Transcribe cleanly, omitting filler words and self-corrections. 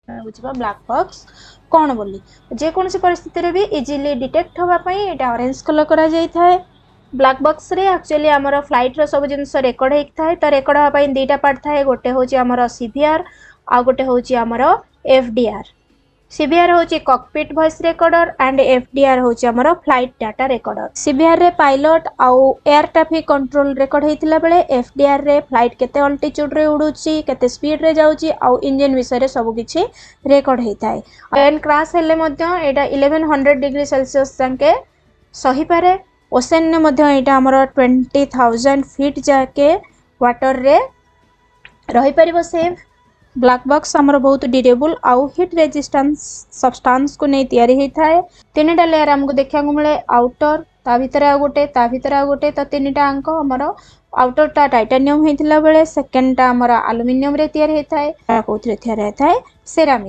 बुझा black box कौन बोली जेकोसी परिस्थिति रे भी इजिली डिटेक्ट होगा एटा ऑरेंज कलर करा जाय थाए। ब्लैक बॉक्स रे एक्चुअली आमर फ्लाइट रो सब जिनस रेकर्ड होता है तो रेकर्ड होगा दुईटा पार्ट थाए गोटे हूँ आमर सीवीआर आ गोटे हूँ आमर एफडीआर। सीवीआर हूँ cockpit voice recorder and FDR हूँ आमर फ्लाइट डाटा रिकॉर्डर। सीवीआर रे पायलट आउ एयर ट्रैफिक कंट्रोल रेकर्ड होता बेले एफडीआर रे फ्लाइट केते अल्टीट्यूड रे उड़ुची केते स्पीड रे जाउची आउ इंजन विषय रे सब किछि रेकर्ड होता है। प्लेन क्रैश हेले मध्य एटा 1100 डिग्री सेल्सियस जाके सही पारे। ओशन ने मध्य एटा हमर 20,000 फीट जाके वाटर रे रही परिबो सेफ। ब्लैक बॉक्स हमर बहुत ड्यूरेबल आउ हिट रेजिस्टेंस सब्सटेंस को नहीं तैयारी होता है। तीनटा लेयर हमको देखा मिले आउटर ता भीतर आ गोटे तो तीनटा अंक हमर आउटर टा टाइटानियम होइतिला बेले सेकंड टा हमर एल्युमिनियम रे तैयारी होता है कोथरे तैयारी होता है सेरामिक।